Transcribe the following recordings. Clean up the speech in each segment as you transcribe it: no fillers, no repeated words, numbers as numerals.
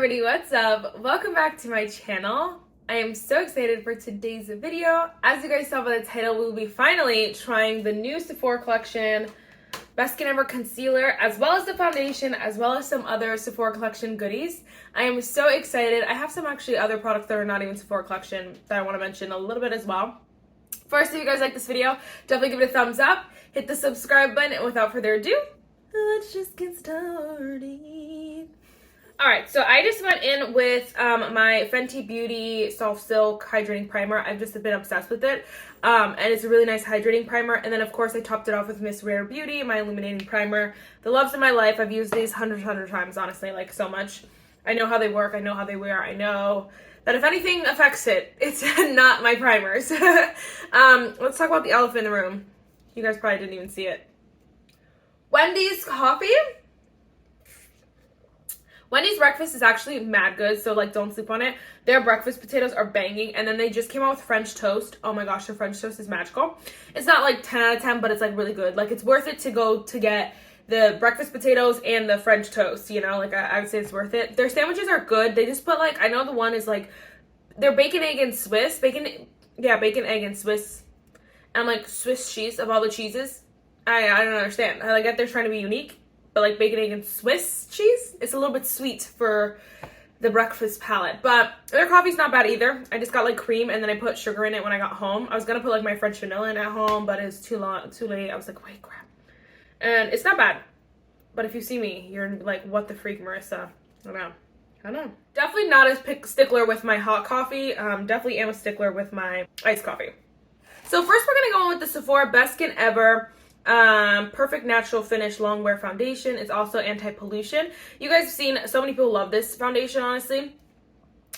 everybody, what's up? Welcome back to my channel. I am so excited for today's video. As you guys saw by the title, we will be finally trying the new Sephora collection, Best Skin Ever Concealer, as well as the foundation, as well as some other Sephora collection goodies. I am so excited. I have some actually other products that are not even Sephora collection that I want to mention a little bit as well. First, if you guys like this video, definitely give it a thumbs up, hit the subscribe button, and without further ado, let's just get started. Alright, so I just went in with my Fenty Beauty Soft Silk Hydrating Primer. I've just been obsessed with it. And it's a really nice hydrating primer. And then, of course, I topped it off with Miss Rare Beauty, my Illuminating Primer. The loves of my life. I've used these hundred times, honestly, like so much. I know how they work. I know how they wear. I know that if anything affects it, it's not my primers. Let's talk about the elephant in the room. You guys probably didn't even see it. Wendy's coffee. Wendy's breakfast is actually mad good, so like don't sleep on it. Their breakfast potatoes are banging, and then they just came out with French toast. Oh my gosh, their French toast is magical. It's not like 10 out of 10, but it's like really good. Like it's worth it to go to get the breakfast potatoes and the French toast, you know? Like I would say it's worth it. Their sandwiches are good. They just put like, I know the one is like, they're bacon, egg, and Swiss. Bacon, egg, and Swiss. And like Swiss cheese of all the cheeses. I don't understand. I get they're trying to be unique. But like bacon, egg, and Swiss cheese, it's a little bit sweet for the breakfast palate. But their coffee's not bad either. I just got like cream and then I put sugar in it when I got home. I was gonna put like my French vanilla in at home, but it's too late. I was like, wait, crap. And it's not bad. But if you see me, you're like, what the freak, Marissa? I don't know. Definitely not a stickler with my hot coffee. Definitely am a stickler with my iced coffee. So first we're gonna go in with the Sephora Best Skin Ever Perfect Natural Finish Longwear Foundation. It's also anti-pollution. You guys have seen so many people love this foundation, honestly.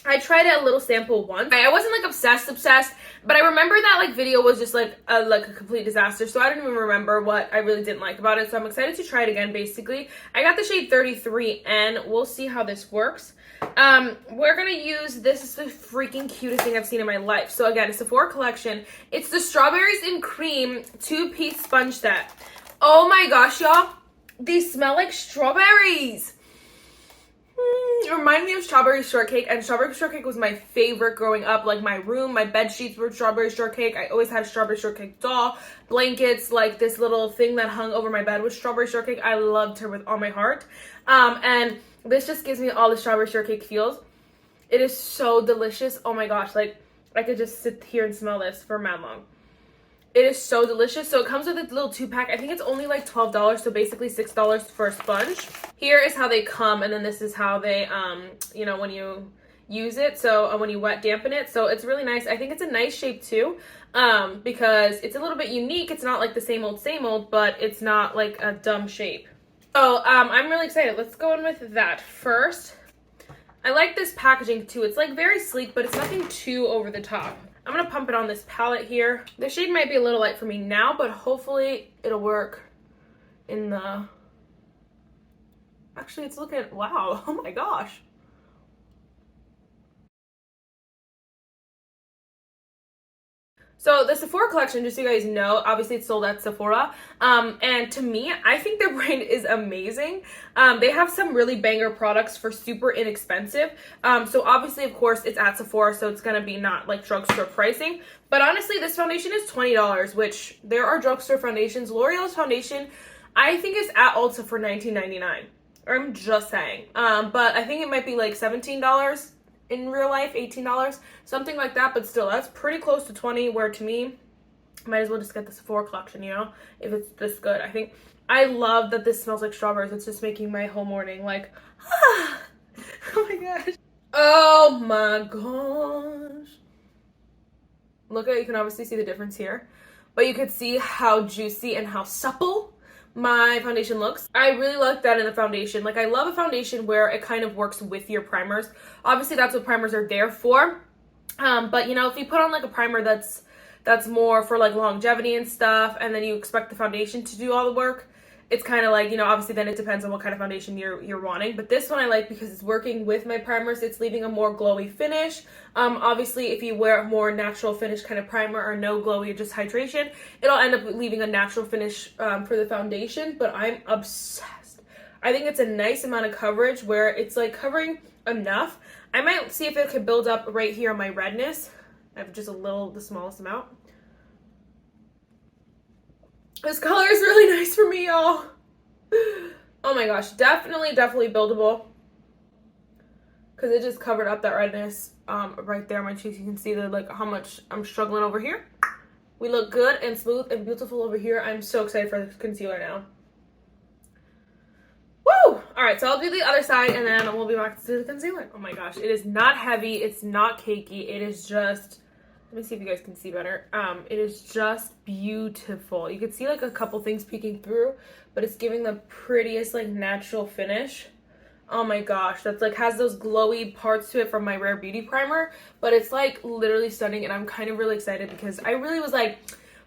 I tried it a little sample once. I wasn't like obsessed, but I remember that like video was just like a complete disaster, so I don't even remember what I really didn't like about it. So I'm excited to try it again. Basically, I got the shade 33N. We'll see how this works. We're gonna use, this is the freaking cutest thing I've seen in my life. So again, it's a Sephora collection. It's the Strawberries and Cream 2-piece sponge set. Oh my gosh, y'all, these smell like strawberries. It reminded me of strawberry shortcake, and strawberry shortcake was my favorite growing up. Like my room, my bed sheets were strawberry shortcake. I always had a strawberry shortcake doll, blankets, like this little thing that hung over my bed was strawberry shortcake. I loved her with all my heart. And this just gives me all the strawberry shortcake feels. It is so delicious. Oh my gosh, like I could just sit here and smell this for mad long. It is so delicious. So it comes with a little 2-pack. I think it's only like $12, so basically $6 for a sponge. Here is how they come, and then this is how they, you know, when you use it. So when you wet dampen it. So it's really nice. I think it's a nice shape too, because it's a little bit unique. It's not like the same old, but it's not like a dumb shape. So I'm really excited. Let's go in with that first. I like this packaging too. It's like very sleek, but it's nothing too over the top. I'm going to pump it on this palette here. The shade might be a little light for me now, but hopefully it'll work in the... Actually, it's looking... Wow. Oh my gosh. So the Sephora collection, just so you guys know, obviously it's sold at Sephora. And to me, I think their brand is amazing. They have some really banger products for super inexpensive. So obviously, of course, it's at Sephora, so it's going to be not like drugstore pricing. But honestly, this foundation is $20, which there are drugstore foundations. L'Oreal's foundation, I think, is at Ulta for $19.99. I'm just saying. But I think it might be like $17 in real life, $18, something like that, but still that's pretty close to 20, where to me, might as well just get the Sephora collection, you know, if it's this good. I love that this smells like strawberries. It's just making my whole morning like, ah, oh my gosh. Oh my gosh. Look at, you can obviously see the difference here, but you could see how juicy and how supple my foundation looks. I really like that in the foundation. Like I love a foundation where it kind of works with your primers. Obviously that's what primers are there for. But you know, if you put on like a primer that's more for like longevity and stuff, and then you expect the foundation to do all the work, it's kind of like, you know, obviously then it depends on what kind of foundation you're wanting. But this one I like because it's working with my primers. It's leaving a more glowy finish. Obviously if you wear a more natural finish kind of primer or no glowy, just hydration, it'll end up leaving a natural finish for the foundation. But I'm obsessed. I think it's a nice amount of coverage where it's like covering enough. I might see if it could build up right here on my redness. I have just the smallest amount. This color is really nice for me, y'all. Oh my gosh, definitely buildable. Because it just covered up that redness right there on my cheeks. You can see like how much I'm struggling over here. We look good and smooth and beautiful over here. I'm so excited for the concealer now. Woo! Alright, so I'll do the other side and then we'll be back to do the concealer. Oh my gosh, it is not heavy. It's not cakey. It is just... Let me see if you guys can see better. It is just beautiful. You can see like a couple things peeking through, but it's giving the prettiest like natural finish. Oh my gosh, that's like has those glowy parts to it from my Rare Beauty primer, but it's like literally stunning, and I'm kind of really excited because I really was like,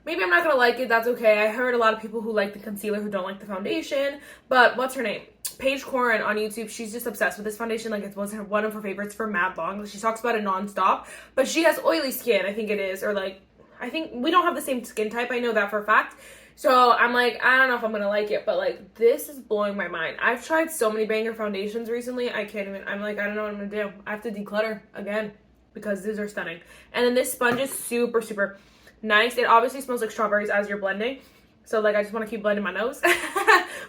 maybe I'm not gonna like it, that's okay. I heard a lot of people who like the concealer who don't like the foundation, but what's her name? Paige Corin on YouTube, she's just obsessed with this foundation. Like, it was one of her favorites for mad long. She talks about it nonstop, but she has oily skin, I think it is, or like, I think we don't have the same skin type. I know that for a fact. So I'm like, I don't know if I'm gonna like it, but like, this is blowing my mind. I've tried so many banger foundations recently. I can't even, I'm like, I don't know what I'm gonna do. I have to declutter again because these are stunning. And then this sponge is super, super nice. It obviously smells like strawberries as you're blending. So like, I just want to keep blending my nose.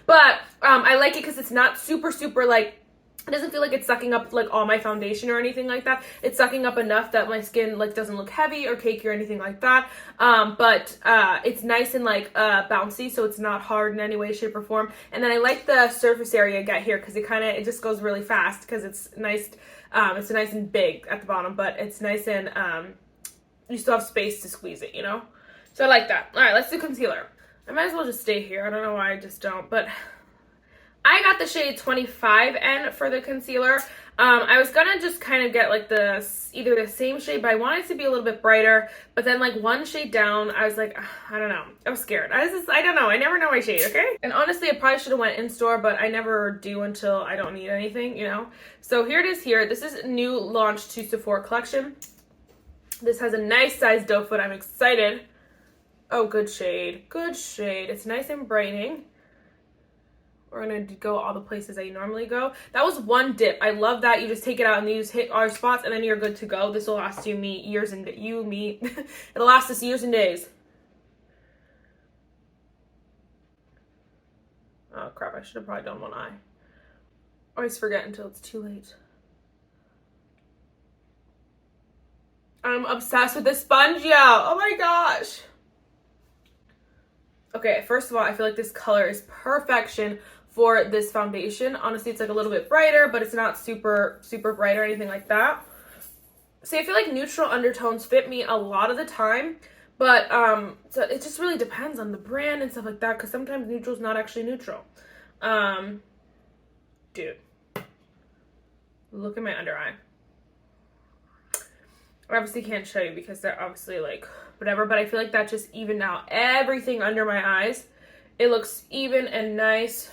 But I like it because it's not super, super like, it doesn't feel like it's sucking up like all my foundation or anything like that. It's sucking up enough that my skin like doesn't look heavy or cakey or anything like that. But it's nice and like bouncy, so it's not hard in any way, shape, or form. And then I like the surface area I get here because it just goes really fast because it's nice. It's nice and big at the bottom, but it's nice and you still have space to squeeze it, you know? So I like that. All right, let's do concealer. I might as well just stay here. I don't know why I just don't, but I got the shade 25N for the concealer. I was gonna just kind of get like either the same shade, but I wanted it to be a little bit brighter. But then like one shade down, I was like, I don't know. I was scared. I don't know. I never know my shade, okay? And honestly, I probably should have went in store, but I never do until I don't need anything, you know? So here it is here. This is new launch to Sephora collection. This has a nice size doe foot. I'm excited. Oh, good shade. Good shade. It's nice and brightening. We're going to go all the places that you normally go. That was one dip. I love that. You just take it out and you just hit our spots and then you're good to go. This will last you, years and me. It'll last us years and days. Oh, crap. I should have probably done one eye. I always forget until it's too late. I'm obsessed with this sponge, yo. Oh my gosh. Okay, first of all, I feel like this color is perfection for this foundation. Honestly, it's like a little bit brighter, but it's not super, super bright or anything like that. See, I feel like neutral undertones fit me a lot of the time, but so it just really depends on the brand and stuff like that, because sometimes neutral's not actually neutral. Dude, look at my under eye. I obviously can't show you because they're obviously like whatever, but I feel like that just evened out everything under my eyes. It looks even and nice.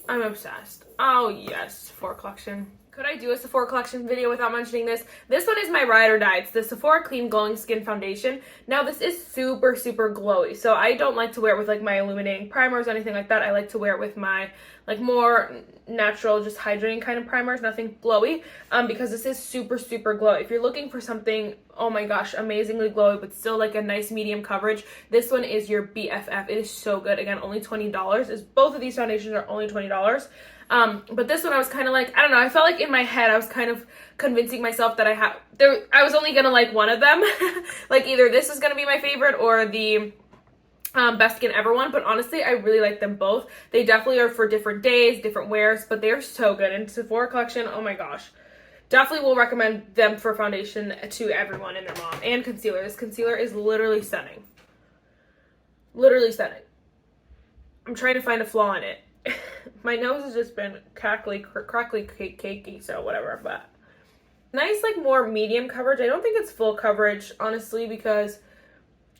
I'm obsessed. Oh yes, Sephora collection. Could I do a Sephora collection video without mentioning this? This one is my ride or die. It's the Sephora Clean Glowing Skin Foundation. Now this is super, super glowy. So I don't like to wear it with like my illuminating primers or anything like that. I like to wear it with my like more natural, just hydrating kind of primers, nothing glowy, because this is super, super glowy. If you're looking for something, oh my gosh, amazingly glowy, but still like a nice medium coverage, this one is your BFF. It is so good. Again, only $20. Both of these foundations are only $20. But this one I was kind of like, I don't know, I felt like in my head I was kind of convincing myself that I was only gonna like one of them. Like either this is gonna be my favorite or the Best Skin Ever one, but honestly I really like them both. They definitely are for different days, different wears, but they're so good. And Sephora collection, oh my gosh, definitely will recommend them for foundation to everyone and their mom. And concealer. This concealer is literally stunning. Literally stunning. I'm trying to find a flaw in it. My nose has just been crackly, cakey, so whatever, but nice, like more medium coverage. I don't think it's full coverage, honestly, because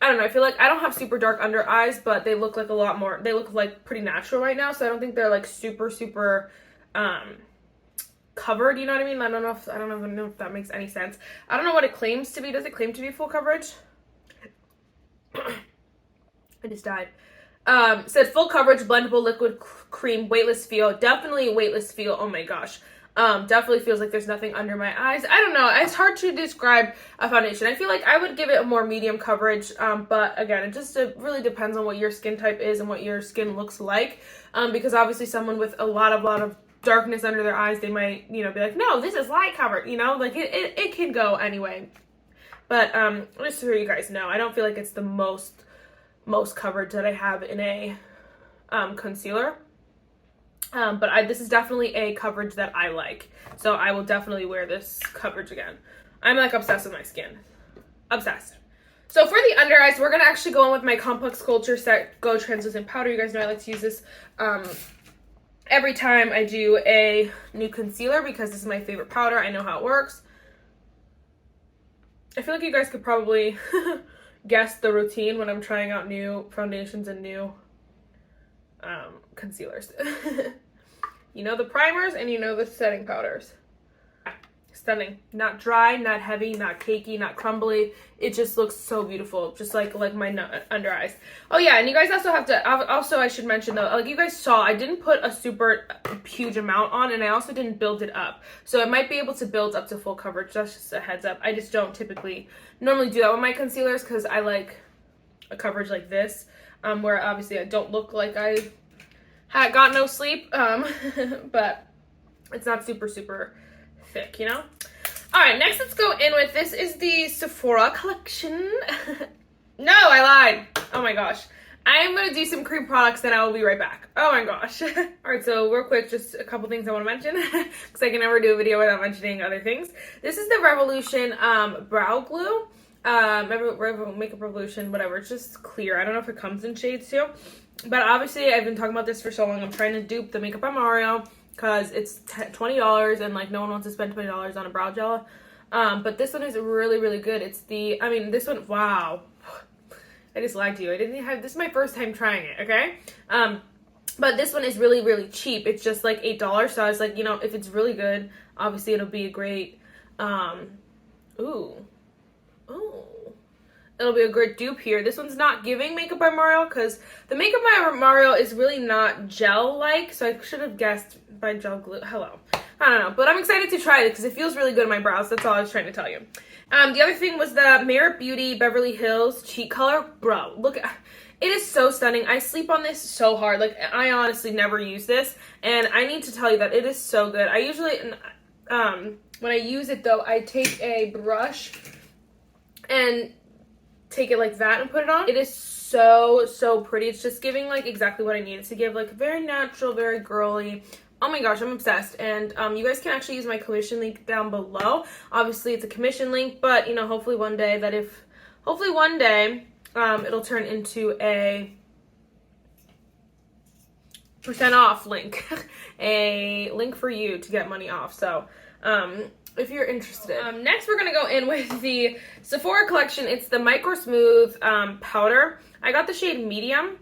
I don't know, I feel like I don't have super dark under eyes, but they look like a lot more, they look like pretty natural right now, so I don't think they're like super, super covered, you know what I mean? I don't even know if that makes any sense. I don't know what it claims to be. Does it claim to be full coverage? I just died. Said full coverage, blendable liquid cream, weightless feel. Definitely weightless feel. Oh my gosh. Definitely feels like there's nothing under my eyes. I don't know. It's hard to describe a foundation. I feel like I would give it a more medium coverage. But again, it really depends on what your skin type is and what your skin looks like. Because obviously someone with a lot of darkness under their eyes, they might, be like, no, this is light covered, like it can go anyway. But just so you guys know, I don't feel like it's the most coverage that I have in a concealer. But this is definitely a coverage that I like. So I will definitely wear this coverage again. I'm like obsessed with my skin. Obsessed. So for the under eyes, we're going to actually go in with my Complex Culture Set Go Translucent Powder. You guys know I like to use this every time I do a new concealer because this is my favorite powder. I know how it works. I feel like you guys could probably guess the routine when I'm trying out new foundations and new concealers. You know the primers and you know the setting powders. Stunning. Not dry, not heavy, not cakey, not crumbly. It just looks so beautiful, just like my under eyes. Oh yeah, and you guys also have to, also I should mention though, like you guys saw, I didn't put a super huge amount on, and I also didn't build it up. So I might be able to build up to full coverage, that's just a heads up. I just don't typically normally do that with my concealers because I like a coverage like this, where obviously I don't look like I had got no sleep, but it's not super thick, All right, next let's go in with, this is the Sephora collection. No, I lied. Oh my gosh. I am going to do some cream products, then I will be right back. Oh my gosh. All right, so real quick, just a couple things I want to mention because I can never do a video without mentioning other things. This is the Revolution brow glue. Makeup Revolution, whatever. It's just clear. I don't know if it comes in shades too. But obviously, I've been talking about this for so long. I'm trying to dupe the Makeup by Mario because it's $20 and like no one wants to spend $20 on a brow gel. But this one is really good. It's the, this one, wow. I just lied to you. I didn't have, this is my first time trying it, okay? But this one is really cheap. It's just like $8. So I was like, if it's really good, obviously it'll be a great, it'll be a great dupe here. This one's not giving Makeup by Mario because the Makeup by Mario is really not gel-like, so I should have guessed by gel glue. Hello. I don't know, but I'm excited to try it because it feels really good on my brows. That's all I was trying to tell you. The other thing was the Merit Beauty Beverly Hills Cheek Color. Bro, look at it. Is so stunning. I sleep on this so hard. Like, I honestly never use this, and I need to tell you that it is so good. I usually, when I use it though, I take a brush and take it like that and put it on. It is so pretty. It's just giving like exactly what I need it to give, like very natural, very girly. Oh my gosh, I'm obsessed. And you guys can actually use my commission link down below. Obviously it's a commission link, but hopefully one day it'll turn into a % off link. A link for you to get money off. So if you're interested. Next, we're going to go in with the Sephora collection. It's the Micro Smooth powder. I got the shade Medium.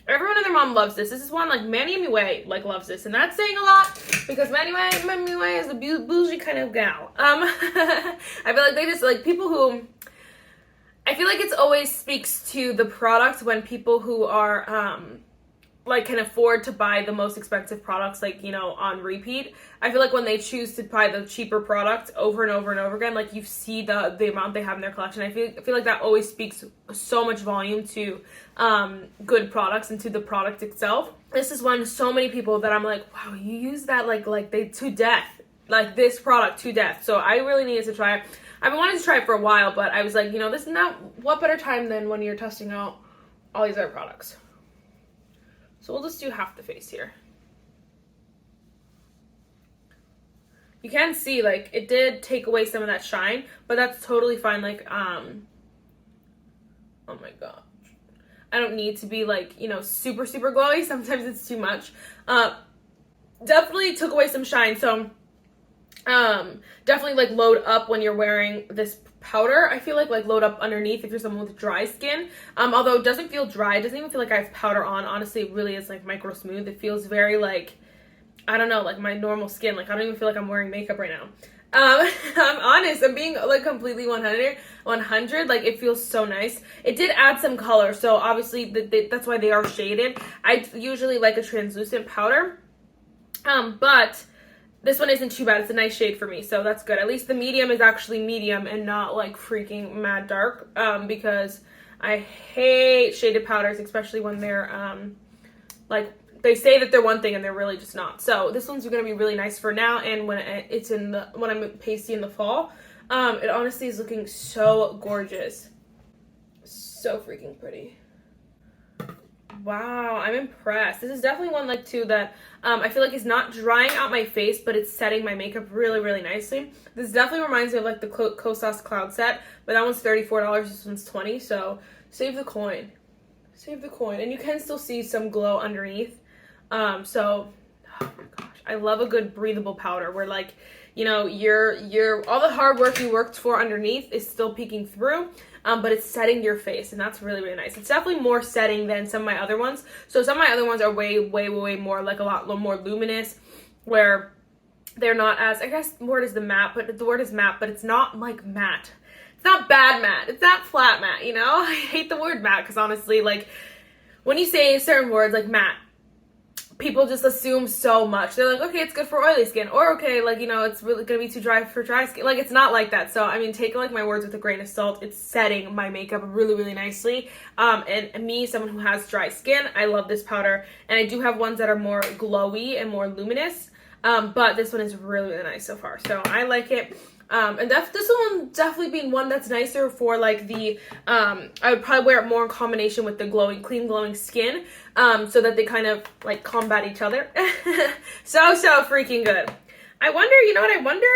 Everyone and their mom loves this. This is one, like, Manny Mue, like, loves this. And that's saying a lot because Manny Mue is a bougie kind of gal. I feel like they just, like, people who... I feel like it's always speaks to the product when people who are... like can afford to buy the most expensive products, like, on repeat. I feel like when they choose to buy the cheaper product over and over and over again, like you see the amount they have in their collection. I feel like that always speaks so much volume to good products and to the product itself. This is one so many people that I'm like, wow, you use that like they to death, like this product to death. So I really needed to try it. I've been wanting to try it for a while, but I was like, this is not, what better time than when you're testing out all these other products. So we'll just do half the face here. You can see, like, it did take away some of that shine, but that's totally fine. Like, oh my gosh. I don't need to be, like, super glowy. Sometimes it's too much. Definitely took away some shine. So, definitely, like, load up when you're wearing this powder. I feel like load up underneath if you're someone with dry skin. Although it doesn't feel dry. It doesn't even feel like I have powder on. Honestly, it really is like Micro Smooth. It feels very like, I don't know, like my normal skin. Like I don't even feel like I'm wearing makeup right now. I'm honest. I'm being like completely 100. Like it feels so nice. It did add some color, so obviously that's why they are shaded. I usually like a translucent powder, but this one isn't too bad. It's a nice shade for me, so that's good. At least the medium is actually medium and not like freaking mad dark, because I hate shaded powders, especially when they're like they say that they're one thing and they're really just not. So this one's gonna be really nice for now, and when when I'm pasty in the fall. It honestly is looking so gorgeous, so freaking pretty. Wow, I'm impressed. This is definitely one like too that I feel like is not drying out my face, but it's setting my makeup really, really nicely. This definitely reminds me of like the Kosas Cloud Set, but that one's $34. This one's $20. So save the coin, and you can still see some glow underneath. So oh my gosh, I love a good breathable powder where like, you know, your all the hard work you worked for underneath is still peeking through. But it's setting your face, and that's really, really nice. It's definitely more setting than some of my other ones. So some of my other ones are way, way, way more, like a lot more luminous, where they're not as, I guess the word is matte, but it's not like matte. It's not bad matte. It's not flat matte, you know? I hate the word matte, because honestly, like, when you say certain words like matte, people just assume so much. They're like, okay, it's good for oily skin, or okay, like, you know, it's really gonna be too dry for dry skin. Like, it's not like that. So I mean, take like my words with a grain of salt. It's setting my makeup really, really nicely. And me, someone who has dry skin, I love this powder, and I do have ones that are more glowy and more luminous, but this one is really, really nice so far, so I like it. And this one definitely being one that's nicer for like the I would probably wear it more in combination with the clean glowing skin, so that they kind of like combat each other. so freaking good. I wonder, you know what I wonder,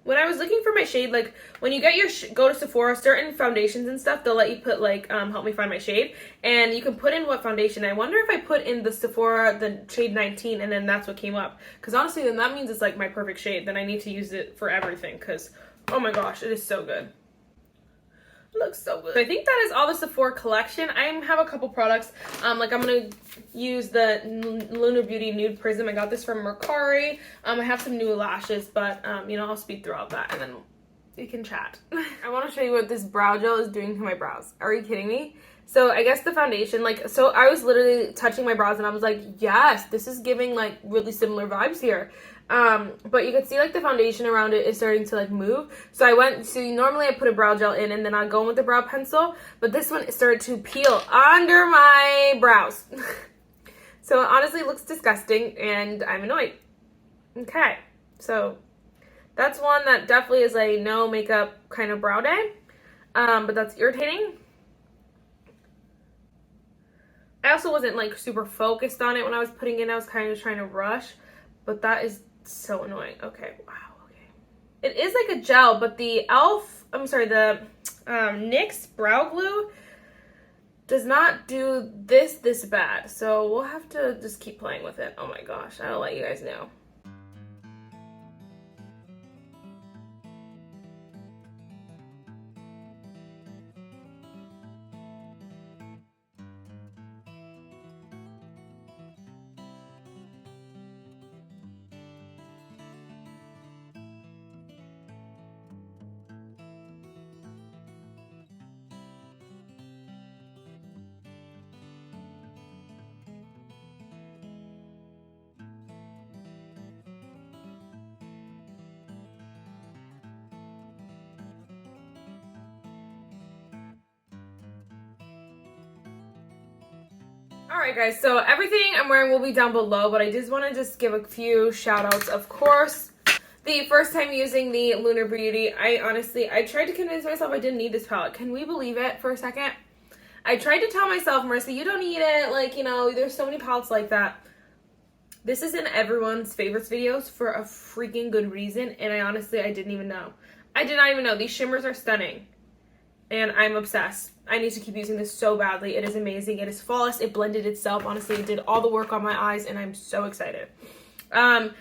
when I was looking for my shade, like when you get your go to Sephora, certain foundations and stuff, they'll let you put like help me find my shade, and you can put in what foundation. I wonder if I put in the Sephora the shade 19 and then that's what came up, because honestly then that means it's like my perfect shade. Then I need to use it for everything, because oh my gosh, it is so good. It looks so good. So I think that is all the Sephora collection. I have a couple products. Like I'm gonna use the Lunar Beauty Nude Prism. I got this from Mercari. I have some new lashes, but you know, I'll speed through all that and then we can chat. I want to show you what this brow gel is doing to my brows. Are you kidding me? So I guess the foundation, like, so I was literally touching my brows and I was like, yes, this is giving like really similar vibes here. But you can see like the foundation around it is starting to like move. So normally I put a brow gel in and then I go in with the brow pencil, but this one started to peel under my brows. So it honestly looks disgusting and I'm annoyed. Okay, so that's one that definitely is a no makeup kind of brow day, but that's irritating. I also wasn't like super focused on it when I was putting it in. I was kind of trying to rush, but that is so annoying. Okay, wow, okay. It is like a gel, but the NYX brow glue does not do this bad. So we'll have to just keep playing with it. Oh my gosh, I'll let you guys know. Alright guys, so everything I'm wearing will be down below, but I just want to give a few shout outs. Of course, the first time using the Lunar Beauty, I tried to convince myself I didn't need this palette. Can we believe it for a second? I tried to tell myself, Marissa, you don't need it. Like, you know, there's so many palettes like that. This is in everyone's favorites videos for a freaking good reason, and I didn't even know. I did not even know. These shimmers are stunning. And I'm obsessed. I need to keep using this so badly. It is amazing. It is flawless. It blended itself. Honestly, it did all the work on my eyes, and I'm so excited. The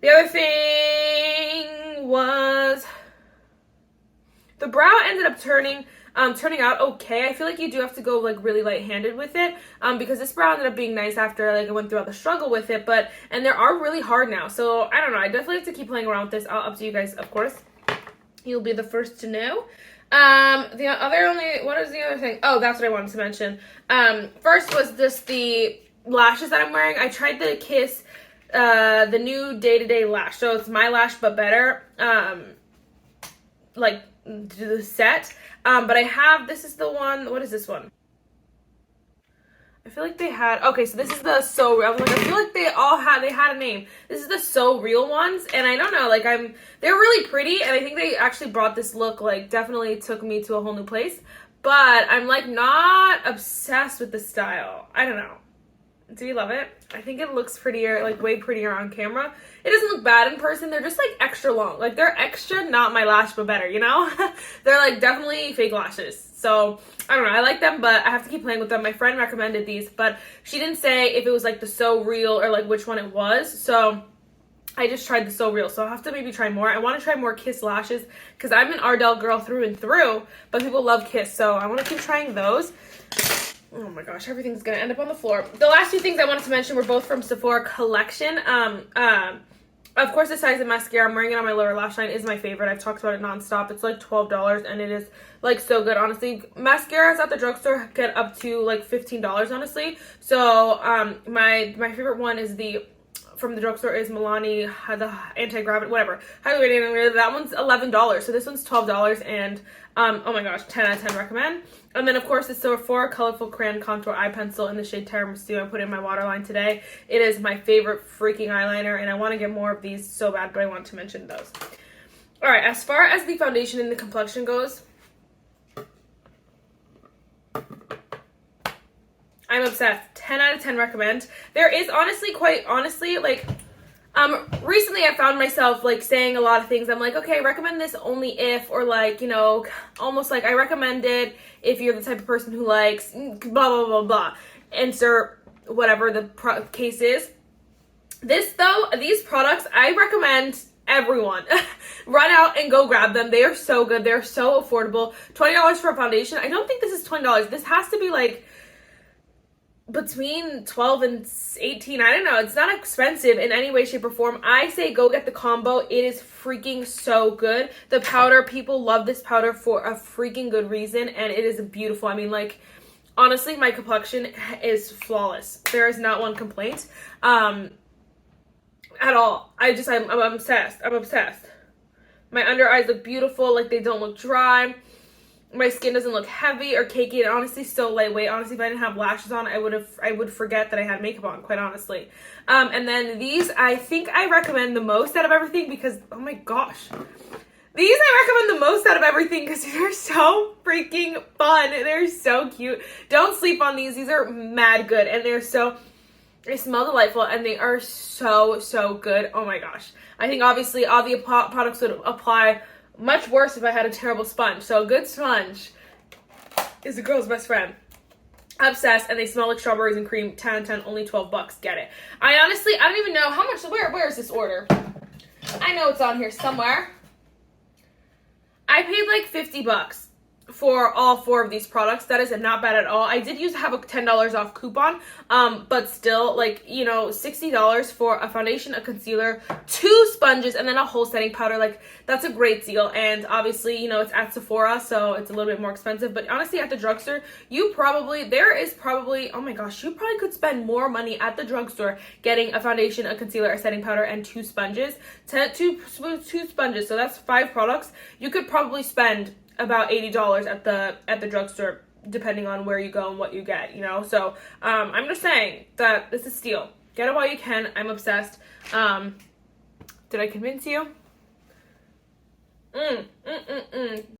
other thing was The brow ended up turning out okay. I feel like you do have to go like really light-handed with it because this brow ended up being nice after like I went through all the struggle with it, and they are really hard now. So I don't know. I definitely have to keep playing around with this. Up to you guys, of course. You'll be the first to know. What is the other thing? Oh, that's what I wanted to mention. First was just the lashes that I'm wearing. I tried the Kiss, the new day-to-day lash. So it's my lash, but better. Like the set. But I have, this is the one, what is this one? I feel like they had, okay, so this is the So Real. I was like, I feel like they had a name. This is the So Real ones, and I don't know, like they're really pretty, and I think they actually brought this look, like definitely took me to a whole new place, but I'm like not obsessed with the style. I don't know. Do you love it? I think it looks prettier, like way prettier on camera. It doesn't look bad in person. They're just like extra long. Like they're extra, not my lash, but better, you know? They're like definitely fake lashes. So I don't know. I like them, but I have to keep playing with them. My friend recommended these, but she didn't say if it was like the So Real or like which one it was. So I just tried the So Real. So I'll have to maybe try more. I want to try more Kiss lashes because I'm an Ardell girl through and through, but people love Kiss. So I want to keep trying those. Oh my gosh, everything's gonna end up on the floor. The last two things I wanted to mention were both from Sephora collection. Of course, the size of mascara, I'm wearing it on my lower lash line, is my favorite. I've talked about it nonstop. It's like $12 and it is like so good, honestly. Mascaras at the drugstore get up to like $15, honestly. So my favorite one is from the drugstore is Milani, the anti-gravity, whatever. Hydrating, that one's $11. So this one's $12 and oh my gosh, 10 out of 10 recommend. And then of course the Sephora Colorful Crayon Contour Eye Pencil in the shade Tiramisu. I put in my waterline today. It is my favorite freaking eyeliner and I want to get more of these so bad, but I want to mention those. Alright, as far as the foundation and the complexion goes, I'm obsessed. 10 out of 10 recommend. There is honestly, like, recently I found myself, like, saying a lot of things. I'm like, okay, recommend this only if, or like, you know, almost like I recommend it if you're the type of person who likes blah, blah, blah, blah. Insert whatever the case is. This, though, these products, I recommend everyone run out and go grab them. They are so good. They're so affordable. $20 for a foundation. I don't think this is $20. This has to be, like, between 12 and 18. I don't know. It's not expensive in any way, shape, or form. I say go get the combo. It is freaking so good. The powder, people love this powder for a freaking good reason, and it is beautiful. I mean, like, honestly, my complexion is flawless. There is not one complaint at all. I'm obsessed. I'm obsessed. My under eyes look beautiful. Like, they don't look dry. My skin doesn't look heavy or cakey, and honestly so lightweight. Honestly, if I didn't have lashes on, I would forget that I had makeup on, quite honestly. And then these, I think I recommend the most out of everything because, oh my gosh. These I recommend the most out of everything because they're so freaking fun. They're so cute. Don't sleep on these. These are mad good, and they smell delightful, and they are so, so good. Oh my gosh. I think obviously all the products would apply much worse if I had a terrible sponge. So a good sponge is a girl's best friend. Obsessed, and they smell like strawberries and cream. 10 out of 10, only $12. Get it. I don't even know how much. Where is this order? I know it's on here somewhere. I paid like $50 for all 4 of these products. That is not bad at all. I did have a $10 off coupon, but still, like, you know, $60 for a foundation, a concealer, 2 sponges, and then a whole setting powder. Like, that's a great deal. And obviously, you know, it's at Sephora, so it's a little bit more expensive. But honestly, at the drugstore, oh my gosh, you probably could spend more money at the drugstore getting a foundation, a concealer, a setting powder, and 2 sponges. 2 sponges, so that's 5 products. You could probably spend about $80 at the drugstore, depending on where you go and what you get, you know. So I'm just saying that this is steal. Get it while you can. I'm obsessed. Did I convince you?